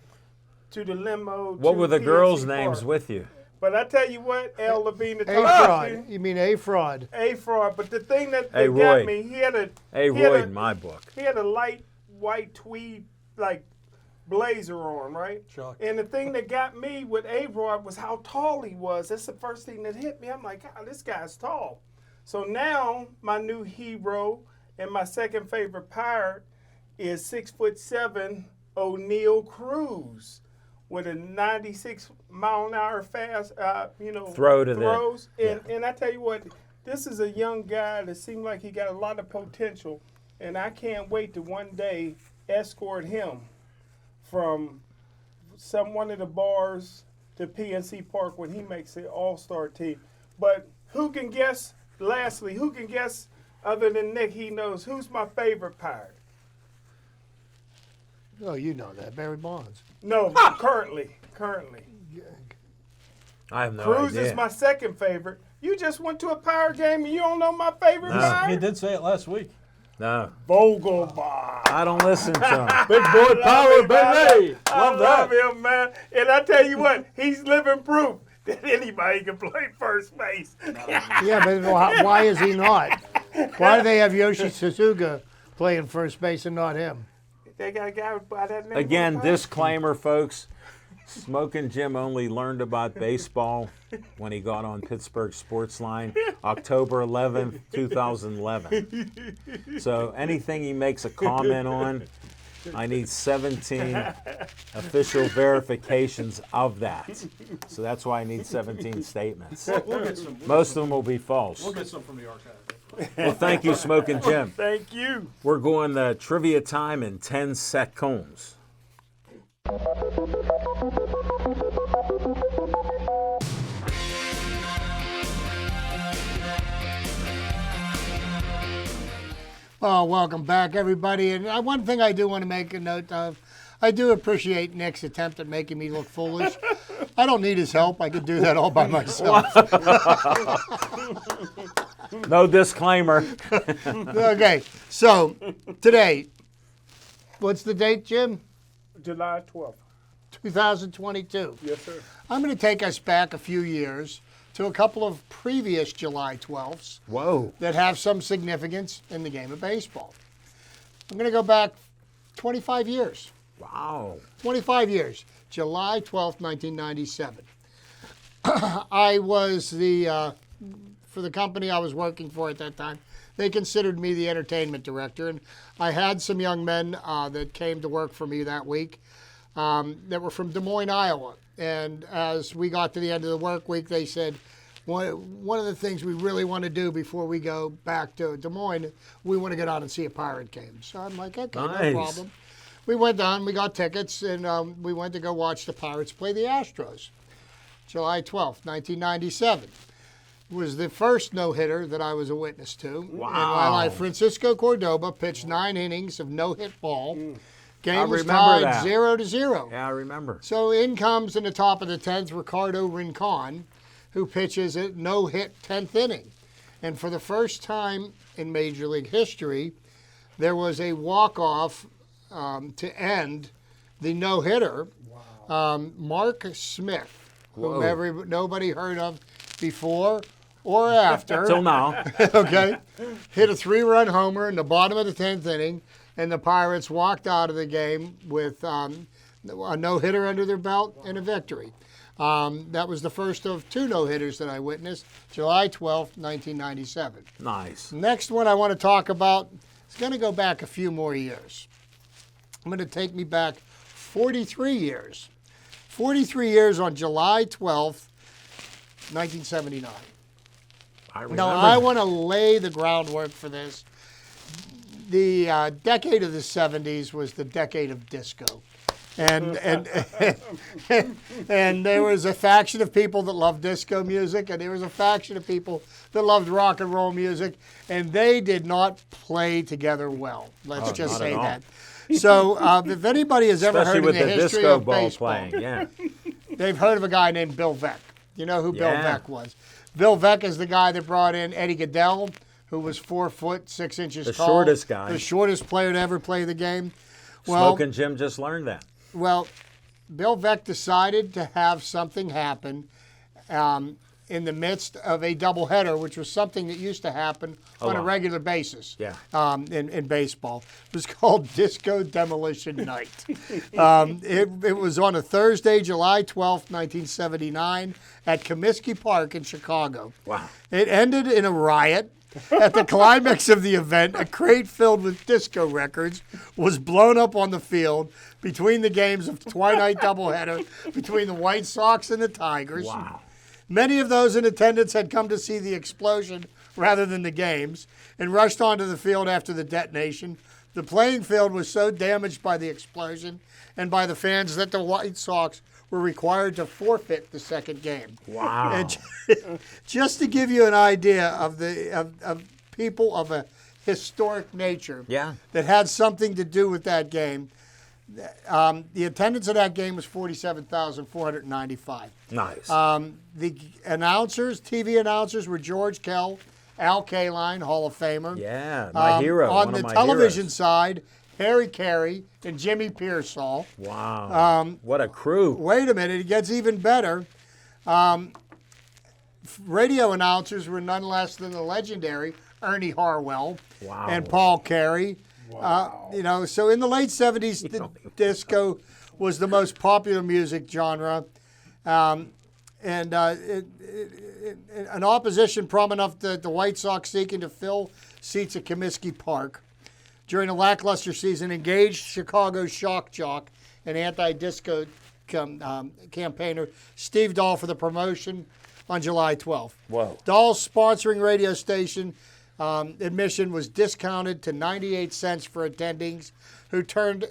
to the limo. What to were the PNC girls' Park. names with you? But I tell you what, Al Levine, the talking A-Fraud. machine. You mean A-Fraud. A-Fraud. But the thing that Hey, got Roy. me, he had Roy in my book. He had a light white tweed like blazer on, right? Shock. And the thing that got me with A-Rod was how tall he was. That's the first thing that hit me. I'm like, God, this guy's tall. So now my new hero and my second favorite Pirate is 6'7" O'Neal Cruz with a 96-mile-an-hour fast, Throw to the- throws. And I tell you what, this is a young guy that seemed like he got a lot of potential, and I can't wait to one day escort him from one of the bars to PNC Park when he makes the All-Star team. But who can guess, lastly, other than Nick, he knows, who's my favorite Pirate? Oh, you know that. Barry Bonds. No, currently. I have no Cruz idea. is my second favorite. You just went to a Pirate game and you don't know my favorite No. Pirate? He did say it last week. No, Vogelbach. I don't listen to him. Big boy power, baby. I Love love that. him, man. And I tell you what, he's living proof that anybody can play first base. Yeah, but why is he not? Why do they have Yoshi Suzuka playing first base and not him? They got a guy by that name. Again, on the Pirates. disclaimer, folks. Smoking Jim only learned about baseball when he got on Pittsburgh Sportsline, October 11th, 2011. So anything he makes a comment on, I need 17 official verifications of that. So that's why I need 17 statements. We'll get some. Most of them will be false. We'll get some from the archive. Well, thank you, Smoking Jim. Thank you. We're going to trivia time in 10 seconds. Oh, welcome back, everybody. And one thing I do want to make a note of, I do appreciate Nick's attempt at making me look foolish. I don't need his help. I could do that all by myself. No disclaimer. Okay, so today, what's the date, Jim? July 12th. 2022. Yes, sir. I'm going to take us back a few years to a couple of previous July 12ths Whoa. that have some significance in the game of baseball. I'm going to go back 25 years. Wow. 25 years. July 12th, 1997. I was for the company I was working for at that time, they considered me the entertainment director. And I had some young men that came to work for me that week that were from Des Moines, Iowa. And as we got to the end of the work week, they said, one of the things we really want to do before we go back to Des Moines, we want to get out and see a Pirate game. So I'm like, okay, Nice. no problem. We went down, we got tickets, and we went to go watch the Pirates play the Astros. July 12th, 1997. It was the first no-hitter that I was a witness to. Wow. In my life. Francisco Cordoba pitched 9 innings of no-hit ball. Game I was remember tied that. 0-0. Yeah, I remember. So in comes in the top of the 10th, Ricardo Rincon, who pitches a no-hit 10th inning. And for the first time in Major League history, there was a walk-off to end the no-hitter. Mark Smith whom nobody heard of before or after. Till now. Okay, hit a 3-run homer in the bottom of the 10th inning, and the Pirates walked out of the game with a no-hitter under their belt and a victory. That was the first of 2 no-hitters that I witnessed, July 12th, 1997. Nice. Next one I want to talk about is going to go back a few more years. I'm going to take me back 43 years. 43 years on July 12th, 1979. Now, I want to lay the groundwork for this. The decade of the 70s was the decade of disco. And there was a faction of people that loved disco music, and there was a faction of people that loved rock and roll music, and they did not play together well. Let's just say that. So if anybody has ever heard of the history of baseball, they've heard of a guy named Bill Veeck. You know who Bill Veeck was? Bill Veeck is the guy that brought in Eddie Goodell, who was 4 foot 6 inches tall. The shortest guy. The shortest player to ever play the game. Well, Smoking Jim just learned that. Well, Bill Veeck decided to have something happen in the midst of a doubleheader, which was something that used to happen on a regular basis in baseball. It was called Disco Demolition Night. It was on a Thursday, July 12th, 1979, at Comiskey Park in Chicago. Wow. It ended in a riot. At the climax of the event, a crate filled with disco records was blown up on the field between the games of twilight doubleheader between the White Sox and the Tigers. Wow. Many of those in attendance had come to see the explosion rather than the games and rushed onto the field after the detonation. The playing field was so damaged by the explosion and by the fans that the White Sox were required to forfeit the second game. Wow. And just to give you an idea of of people of a historic nature that had something to do with that game, the attendance of that game was 47,495. Nice. The announcers, TV announcers, were George Kell, Al Kaline, Hall of Famer. Yeah, my hero. On the television side, Harry Carey and Jimmy Pearsall. Wow. What a crew. Wait a minute, it gets even better. Radio announcers were none less than the legendary Ernie Harwell and Paul Carey. Wow. So in the late 70s, disco was the most popular music genre. An opposition prominent enough the White Sox seeking to fill seats at Comiskey Park during a lackluster season engaged Chicago's shock jock and anti-disco campaigner Steve Dahl for the promotion on July 12th. Whoa. Dahl's sponsoring radio station admission was discounted to 98 cents for attendings who turned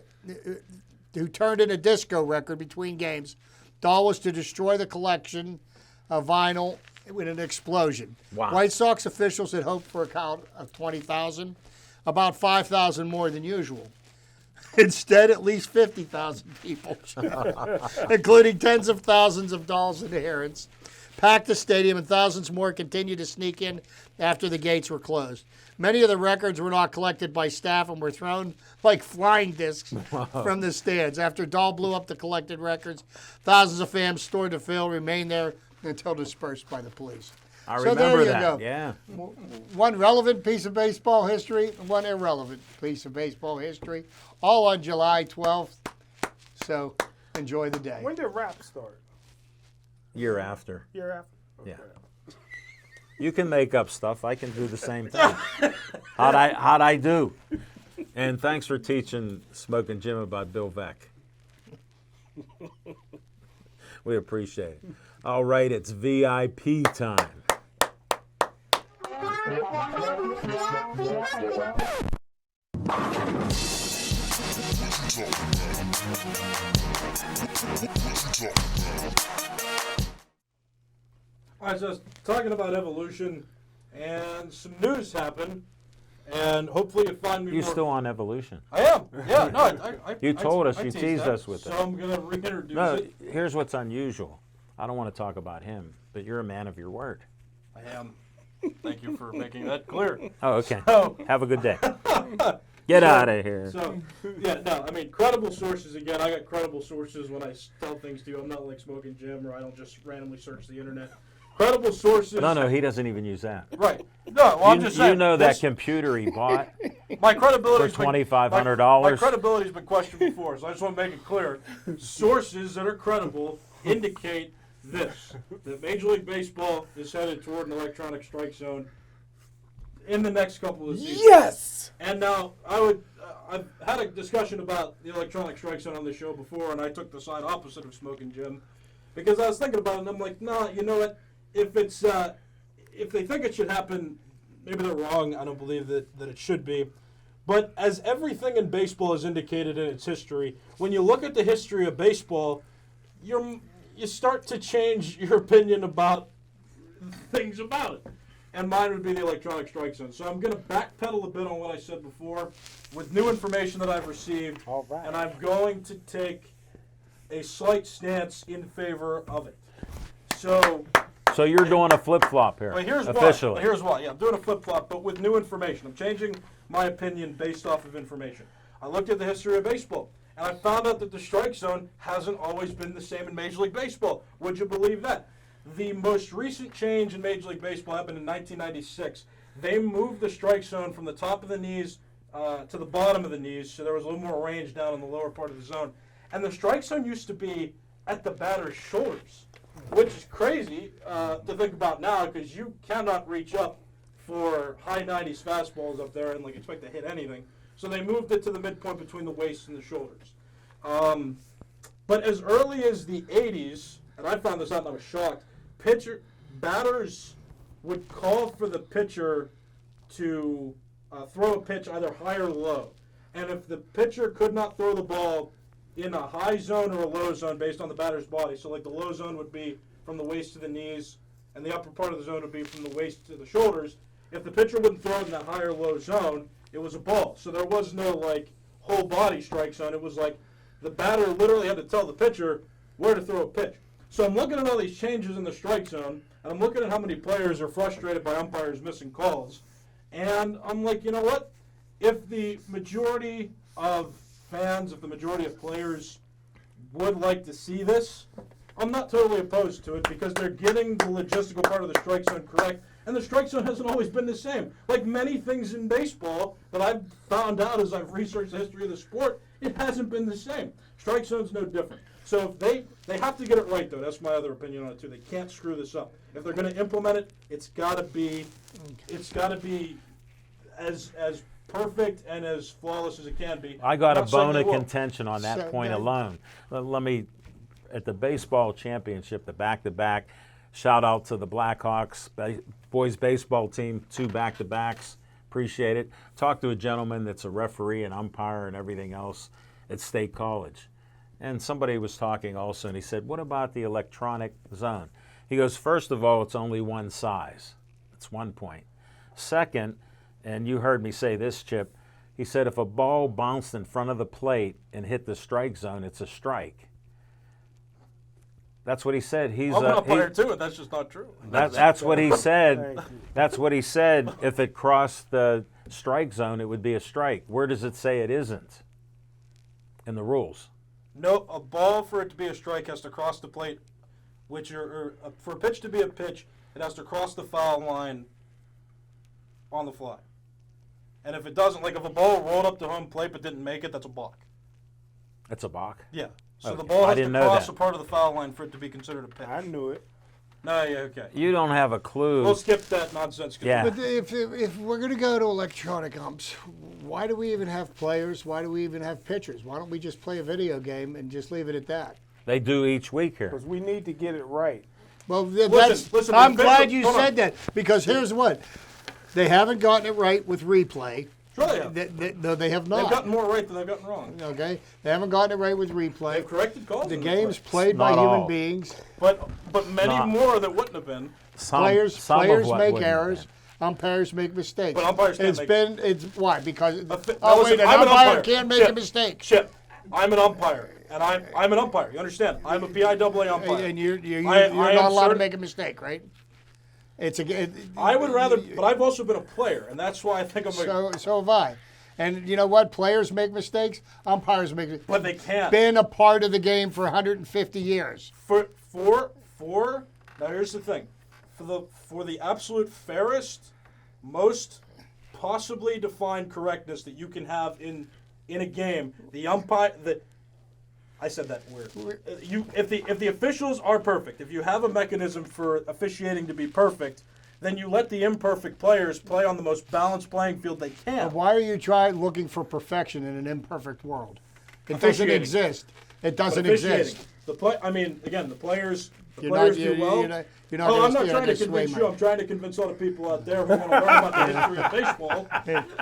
in a disco record between games. Dahl was to destroy the collection of vinyl with an explosion. Wow. White Sox officials had hoped for a count of 20,000, about 5,000 more than usual. Instead, at least 50,000 people, including tens of thousands of Dahl's adherents, packed the stadium, and thousands more continued to sneak in after the gates were closed. Many of the records were not collected by staff and were thrown like flying discs from the stands. After Dahl blew up the collected records, thousands of fans stored the field, remained there until dispersed by the police. I So remember there you that. go. Yeah. One relevant piece of baseball history and one irrelevant piece of baseball history, all on July 12th. So enjoy the day. When did rap start? Year after. Year after? Yeah. You can make up stuff. I can do the same thing. How'd I do? And thanks for teaching Smoking Jim about Bill Veeck. We appreciate it. All right, it's VIP time. All right, so talking about evolution, and some news happened, and hopefully you find me You more... still on evolution? I am. Yeah, no, You told us, I you teased teased that, us with so it. I'm going to reintroduce No, it. here's what's unusual. I don't want to talk about him, but you're a man of your word. I am. Thank you for making that clear. Oh, okay. So- Have a good day. Get out of here. So, yeah, no, I mean, credible sources, again, I got credible sources when I tell things to you. I'm not like Smoking Jim, or I don't just randomly search the internet. Credible sources. No, he doesn't even use that. Right. No, well, I'm just saying. You know that computer he bought my credibility's for $2,500. My credibility's been questioned before, so I just want to make it clear. Sources that are credible indicate this, that Major League Baseball is headed toward an electronic strike zone in the next couple of seasons. Yes! And now, I've had a discussion about the electronic strike zone on the show before, and I took the side opposite of Smoking Jim, because I was thinking about it, and I'm like, nah, you know what? If they think it should happen, maybe they're wrong. I don't believe that it should be. But as everything in baseball is indicated in its history, when you look at the history of baseball, you start to change your opinion about things about it. And mine would be the electronic strike zone. So I'm going to backpedal a bit on what I said before with new information that I've received. All right. And I'm going to take a slight stance in favor of it. So you're doing a flip-flop here, But here's officially. why. Here's why. Yeah, I'm doing a flip-flop, but with new information. I'm changing my opinion based off of information. I looked at the history of baseball, and I found out that the strike zone hasn't always been the same in Major League Baseball. Would you believe that? The most recent change in Major League Baseball happened in 1996. They moved the strike zone from the top of the knees to the bottom of the knees, so there was a little more range down in the lower part of the zone. And the strike zone used to be at the batter's shoulders, which is crazy to think about now, because you cannot reach up for high 90s fastballs up there and expect to hit anything. So they moved it to the midpoint between the waist and the shoulders. But as early as the 80s, and I found this out and I was shocked, batters would call for the pitcher to throw a pitch either high or low. And if the pitcher could not throw the ball in a high zone or a low zone based on the batter's body, so the low zone would be from the waist to the knees, and the upper part of the zone would be from the waist to the shoulders. If the pitcher wouldn't throw it in that high or low zone, it was a ball. So there was no whole body strike zone. It was the batter literally had to tell the pitcher where to throw a pitch. So I'm looking at all these changes in the strike zone, and I'm looking at how many players are frustrated by umpires missing calls. And I'm like, you know what? If the majority of fans, if the majority of players would like to see this, I'm not totally opposed to it, because they're getting the logistical part of the strike zone correct. And the strike zone hasn't always been the same. Like many things in baseball that I've found out as I've researched the history of the sport, it hasn't been the same. Strike zone's no different. So if they have to get it right, though. That's my other opinion on it too. They can't screw this up. If they're going to implement it, it's got to be as perfect and as flawless as it can be. I got a Not saying bone they of will. contention on that So point then- alone. Let me, at the baseball championship, the back-to-back, shout out to the Blackhawks boys baseball team, 2 back-to-backs. Appreciate it. Talked to a gentleman that's a referee and umpire and everything else at State College. And somebody was talking also, and he said, what about the electronic zone? He goes, first of all, it's only one size. That's one point. Second, and you heard me say this, Chip, he said if a ball bounced in front of the plate and hit the strike zone, it's a strike. That's what he said. He's I'm an umpire too, and that's just not true. that's what he said. That's what he said. If it crossed the strike zone, it would be a strike. Where does it say it isn't in the rules? No, a ball for it to be a strike has to cross the plate, for a pitch to be a pitch, it has to cross the foul line on the fly. And if it doesn't, if a ball rolled up to home plate but didn't make it, that's a balk. It's a balk? Yeah. So Okay. the ball I has to didn't know cross that. a part of the foul line for it to be considered a pitch. I knew it. No, yeah, okay. You don't have a clue. We'll skip that nonsense. Yeah. But if we're going to go to electronic umps, why do we even have players? Why do we even have pitchers? Why don't we just play a video game and just leave it at that? They do each week here. Because we need to get it right. Well, listen, I'm the glad official- you hold on. said that, because here's what. They haven't gotten it right with replay. Sure they have. No, they have not. They've gotten more right than they've gotten wrong. Okay? They haven't gotten it right with replay. They've corrected calls. The in game's play. played by Not human all. beings. But many Not- more that wouldn't have been. Some Players of what make wouldn't have errors. been. Umpires make mistakes. But umpires can't It's why? Because Now oh listen, wait, an I'm an umpire umpire. can't make a Chip, mistake. Chip, I'm an umpire, and I'm an umpire. You understand? I'm a PIAA umpire. And you're I not am allowed to certi- make a mistake, right? It's a. I would rather, but I've also been a player, and that's why I think I'm. So have I. And you know what? Players make mistakes. Umpires make mistakes. But they can't. Been a part of the game for 150 years. Now here's the thing. For the absolute fairest, most possibly defined correctness that you can have in a game, the umpire I said that weird. If the officials are perfect, if you have a mechanism for officiating to be perfect, then you let the imperfect players play on the most balanced playing field they can. But why are you looking for perfection in an imperfect world? It doesn't Officiating. exist. It doesn't Officiating. exist. The players You're players not- do well. you're not I'm gonna- not you're trying not to gonna sway convince you. my- I'm trying to convince all the people out there who want to learn about the history of baseball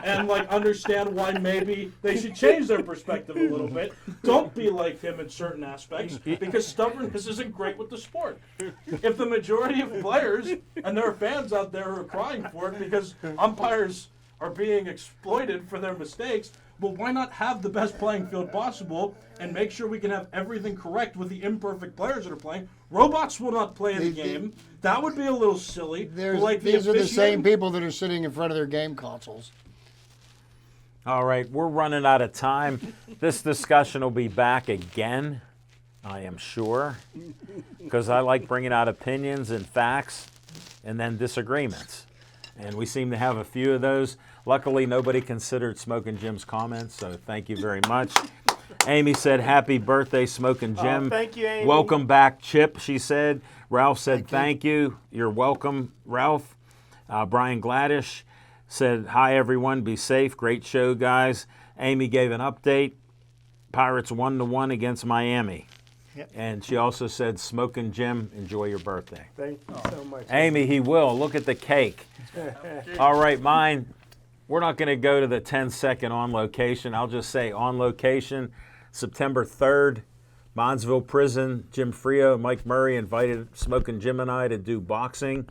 and understand why maybe they should change their perspective a little bit. Don't be like him in certain aspects because stubbornness isn't great with the sport. If the majority of players and there are fans out there who are crying for it because umpires are being exploited for their mistakes, well, why not have the best playing field possible and make sure we can have everything correct with the imperfect players that are playing? Robots will not play the game. That would be a little silly. These are the same people that are sitting in front of their game consoles. All right, we're running out of time. This discussion will be back again, I am sure, because I like bringing out opinions and facts and then disagreements. And we seem to have a few of those. Luckily, nobody considered Smoking Jim's comments, so thank you very much. Amy said, happy birthday, Smoking Jim. Thank you, Amy. Welcome back, Chip, she said. Ralph said, thank you. You're welcome, Ralph. Brian Gladish said, hi, everyone. Be safe. Great show, guys. Amy gave an update. Pirates 1-1 against Miami. Yep. And she also said, Smoking Jim, enjoy your birthday. Thank you so much. Amy, he will. Look at the cake. All right, mine. We're not going to go to the 10-second on location. I'll just say on location, September 3rd, Monsville Prison. Jim Frio, Mike Murray invited Smoking Jim and I to do boxing.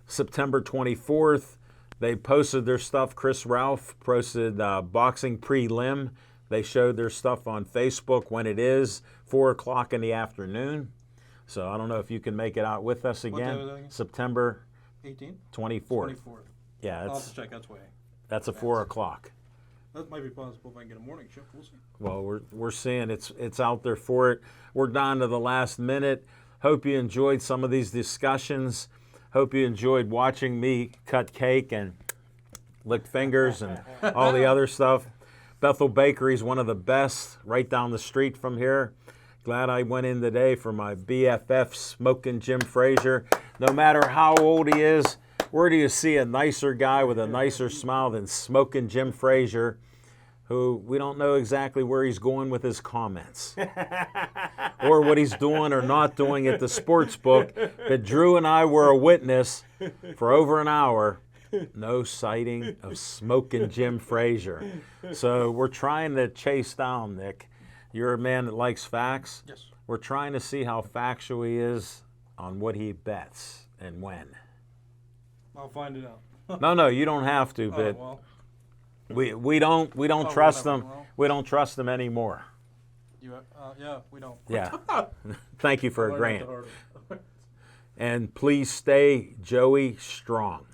September 24th, they posted their stuff. Chris Ralph posted boxing prelim. They showed their stuff on Facebook when it is 4 o'clock in the afternoon. So I don't know if you can make it out with us day again. was that again? September 18th? 24th. 24th. Yeah, I'll have to check. That's way. that's a 4 o'clock. That might be possible if I can get a morning shift. We'll see. Well, we're seeing it's out there for it. We're down to the last minute. Hope you enjoyed some of these discussions. Hope you enjoyed watching me cut cake and lick fingers and all the other stuff. Bethel Bakery is one of the best right down the street from here. Glad I went in today for my BFF, Smoking Jim Frazier. No matter how old he is, where do you see a nicer guy with a nicer smile than Smoking Jim Frazier, who we don't know exactly where he's going with his comments or what he's doing or not doing at the sports book. But Drew and I were a witness for over an hour. No sighting of Smoking Jim Frazier. So we're trying to chase down, Nick. You're a man that likes facts. Yes. We're trying to see how factual he is on what he bets and when. I'll find it out. No, you don't have to, Oh, but well, we don't trust whatever, them. well. We don't trust them anymore. Yeah, we don't. Yeah. Thank you for Learned agreeing. that the hard way. And please stay Joey strong.